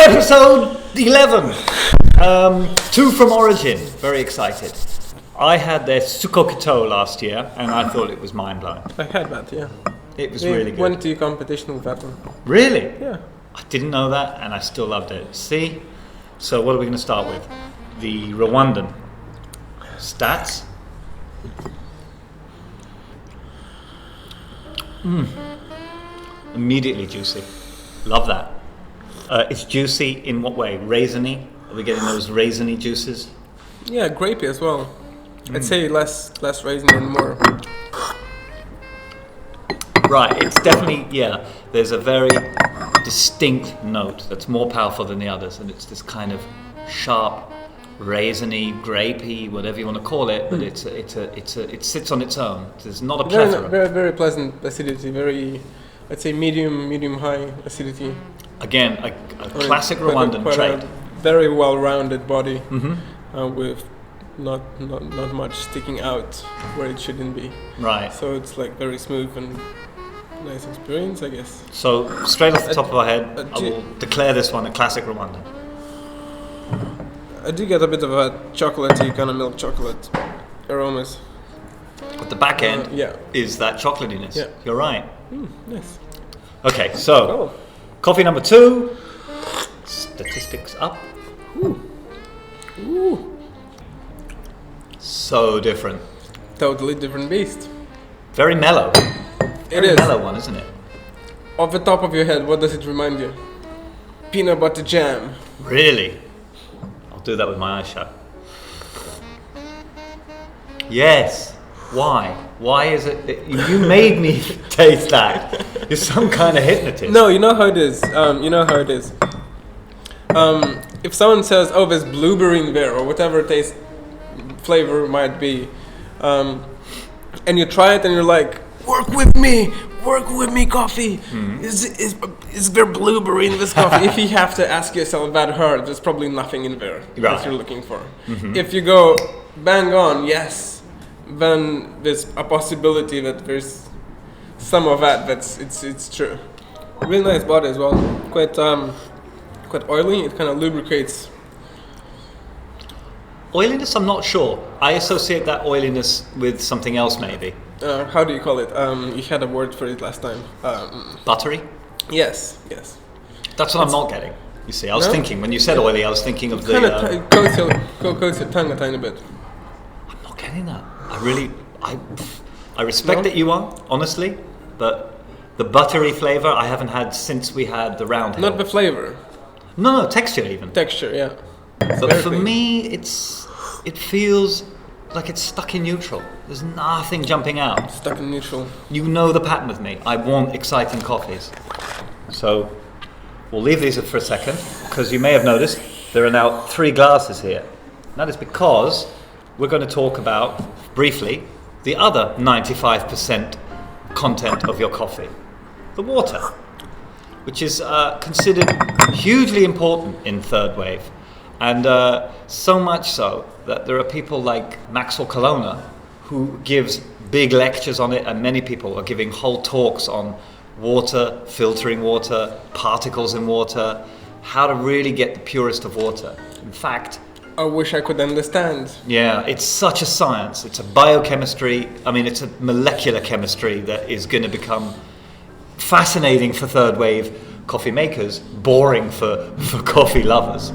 Episode 11. Two from Origin. Very excited. I had their Sukokito last year, and I thought it was mind-blowing. I had that, yeah. It was really good. Went to competition with that one. Really? Yeah. I didn't know that, and I still loved it. See? So what are we going to start with? The Rwandan. Stats. Immediately juicy. Love that. It's juicy in what way? Raisiny? Are we getting those raisiny juices? Yeah, grapey as well. I'd say less raisin and more. Right, it's definitely, yeah, there's a very distinct note that's more powerful than the others, and it's this kind of sharp, raisiny, grapey, whatever you want to call it, but it sits on its own. There's not a plethora. Very, very pleasant acidity, very, I'd say medium high acidity. Again, a classic Rwandan trait. Very well-rounded body, with not much sticking out where it shouldn't be. Right. So it's like very smooth and nice experience, I guess. So straight off the top of our head, I will declare this one a classic Rwandan. I do get a bit of a chocolatey kind of milk chocolate aromas. But the back end is that chocolatiness. Yeah. You're right. Nice. Okay, so coffee number 2. Statistics up. Ooh. So different. Totally different beast. Very mellow. It is. Mellow one, isn't it? Off the top of your head, what does it remind you? Peanut butter jam. Really? I'll do that with my eyes shut. Yes. Why? Why is it that you made me taste that? You're some kind of hypnotist. No, you know how it is. If someone says, "Oh, there's blueberry in there," or whatever taste flavor might be, and you try it and you're like, work with me, coffee. Is there blueberry in this coffee? If you have to ask yourself that hard, there's probably nothing in there that you're looking for. If you go bang on, yes, then there's a possibility that there's some of that. It's true. Really nice body as well. Quite oily. It kind of lubricates. Oiliness, I'm not sure. I associate that oiliness with something else, maybe. How do you call it? You had a word for it last time. Buttery? Yes. That's what I'm not getting. You see, I was thinking, when you said oily, I was thinking of kind of coats your tongue a tiny bit. I'm not getting that. I respect that you are, honestly, but the buttery flavor I haven't had since we had the round hill. Not the flavor. No, texture even. Texture, yeah. But for me, it feels like it's stuck in neutral. There's nothing jumping out. Stuck in neutral. You know the pattern with me. I want exciting coffees. So we'll leave these for a second, because you may have noticed there are now 3 glasses here. That is because we're going to talk about, briefly, the other 95% content of your coffee, the water, which is considered hugely important in third wave. And so much so that there are people like Maxwell Colonna who gives big lectures on it, and many people are giving whole talks on water, filtering water, particles in water, how to really get the purest of water. In fact, I wish I could understand. Yeah, it's such a science. It's a biochemistry. I mean, it's a molecular chemistry that is going to become fascinating for third wave coffee makers, boring for coffee lovers.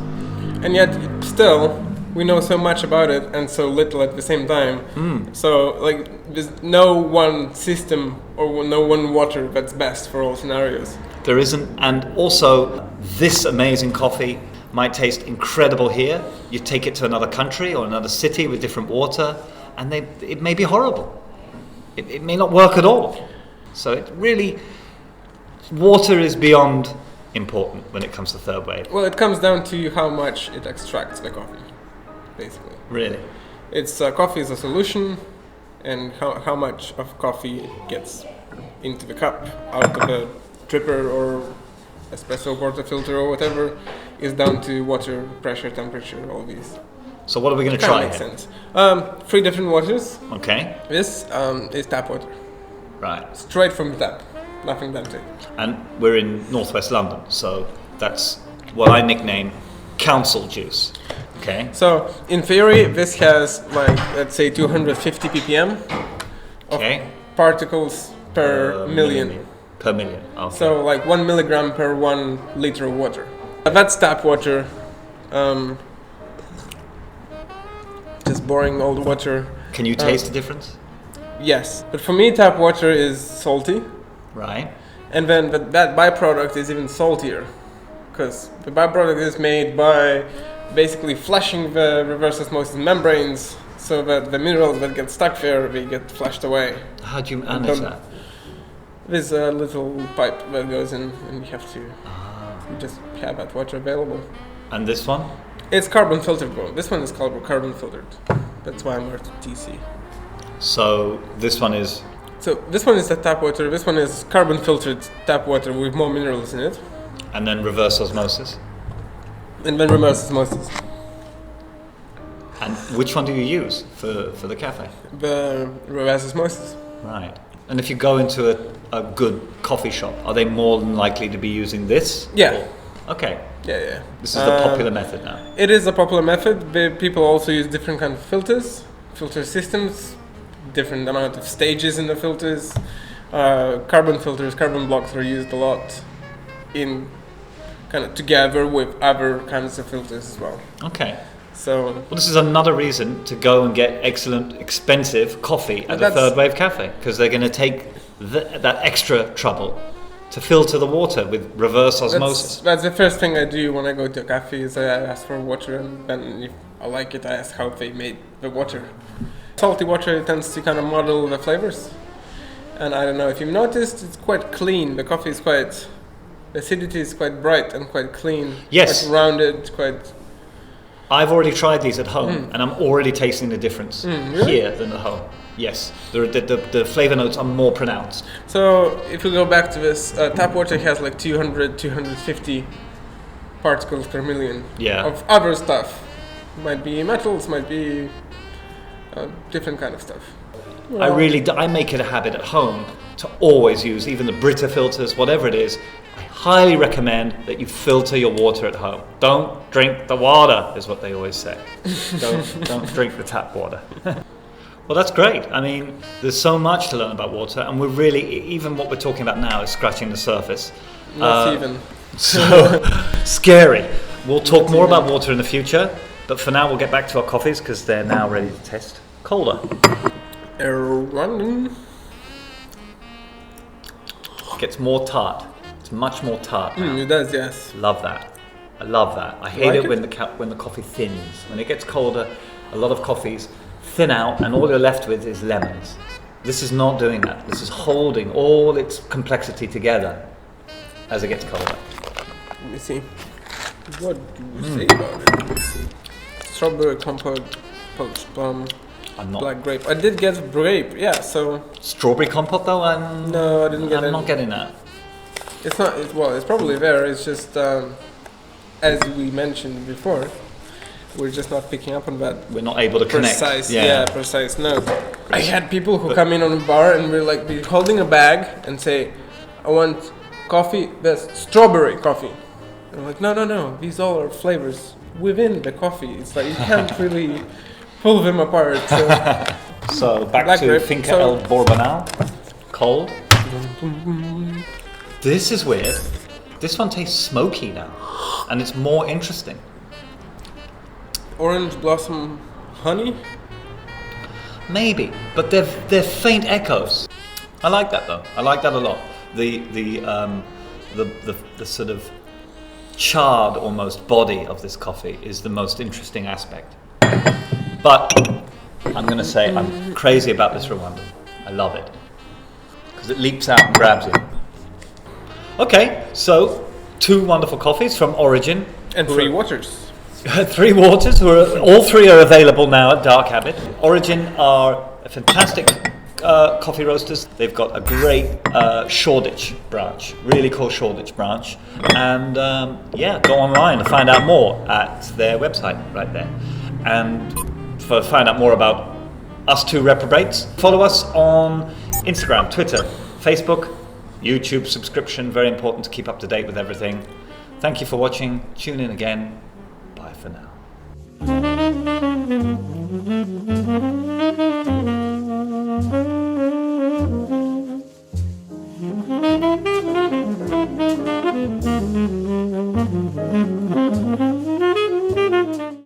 And yet, still, we know so much about it and so little at the same time. So, like, there's no one system or no one water that's best for all scenarios. There isn't. And also, this amazing coffee might taste incredible here. You take it to another country or another city with different water, and it may be horrible. It may not work at all. So it really, water is beyond important when it comes to third wave. Well, it comes down to how much it extracts the coffee, basically. Really? It's coffee is a solution, and how much of coffee gets into the cup, out of a dripper or espresso portafilter or whatever, is down to water, pressure, temperature, all these. So what are we going to try Makes here? sense. 3 different waters. Okay. This is tap water. Right. Straight from the tap. Nothing done to it. And we're in northwest London, so that's what I nickname council juice. Okay. So in theory, this has like, let's say 250 ppm of Okay. particles per million. Per million. Okay. So like 1 milligram per 1 liter of water. That's tap water. Just boring old water. Can you taste the difference? Yes, but for me tap water is salty, Right. and then that byproduct is even saltier, because the byproduct is made by basically flushing the reverse osmosis membranes so that the minerals that get stuck there, they get flushed away. How do you manage that? There's a little pipe that goes in, and you have to just have that water available. And this one? It's carbon filtered though. This one is carbon filtered. That's why I'm worth TC. So this one is So this one is the tap water. This one is carbon filtered tap water with more minerals in it. and then reverse osmosis. And then reverse osmosis. And which one do you use for the cafe? The reverse osmosis. Right. And if you go into a good coffee shop, are they more than likely to be using this? Yeah. Or- okay. Yeah. This is the popular method now. It is a popular method. People also use different kind of filters, filter systems, different amount of stages in the filters. Carbon filters, carbon blocks are used a lot in kind of together with other kinds of filters as well. Okay. So Well, this is another reason to go and get excellent, expensive coffee at a third wave cafe, because they're going to take that extra trouble to filter the water with reverse osmosis. that's the first thing I do when I go to a cafe is I ask for water, and then if I like it, I ask how they made the water. Salty water tends to kind of muddle the flavors, and I don't know if you've noticed, it's quite clean. The coffee is quite, the acidity is quite bright and quite clean. Yes. Quite rounded, quite. I've already tried these at home, and I'm already tasting the difference Really? here than at home. Yes, the flavor notes are more pronounced. So if we go back to this, tap water has like 200, 250 particles per million Yeah. of other stuff. Might be metals, might be different kind of stuff. I make it a habit at home to always use even the Brita filters, whatever it is. I highly recommend that you filter your water at home. Don't drink the water, is what they always say. Don't drink the tap water. Well, that's great. I mean, there's so much to learn about water, and we're really, even what we're talking about now is scratching the surface. Not even. So scary. We'll talk more about water in the future, but for now we'll get back to our coffees because they're now ready to test. Colder. Rwandan. Gets more tart. It's much more tart. now. It does, yes. Love that. I love that. I hate like it it? when the coffee thins. When it gets colder, a lot of coffees thin out, and all you're left with is lemons. This is not doing that. This is holding all its complexity together as it gets colder. Let me see. What do you say about it? Strawberry compote, poached plum, I'm not black grape. I did get grape, yeah, so. strawberry compote though. No, I didn't get I'm it. not getting that. It's not, it's probably there, it's just, as we mentioned before, we're just not picking up on that. We're not able to connect. Precise note. I had people who come in on a bar and we're like, be holding a bag and say, I want coffee that's strawberry coffee. And I'm like, no, these all are flavors within the coffee. It's like you can't really pull them apart. So. So back Black to grape. Finca So- El Borbonal. Cold. This is weird. This one tastes smoky now, and it's more interesting. Orange blossom honey. Maybe, but they're faint echoes. I like that though. I like that a lot. The sort of charred almost body of this coffee is the most interesting aspect. But I'm going to say I'm crazy about this Rwandan. I love it because it leaps out and grabs you. Okay, so 2 wonderful coffees from Origin And 3 waters. 3 waters, all 3 are available now at Dark Habit. Origin are a fantastic coffee roasters. They've got a great Shoreditch branch, really cool Shoreditch branch. And go online to find out more at their website right there. And to find out more about us 2 reprobates, follow us on Instagram, Twitter, Facebook, YouTube subscription, very important to keep up to date with everything. Thank you for watching. Tune in again. Bye for now.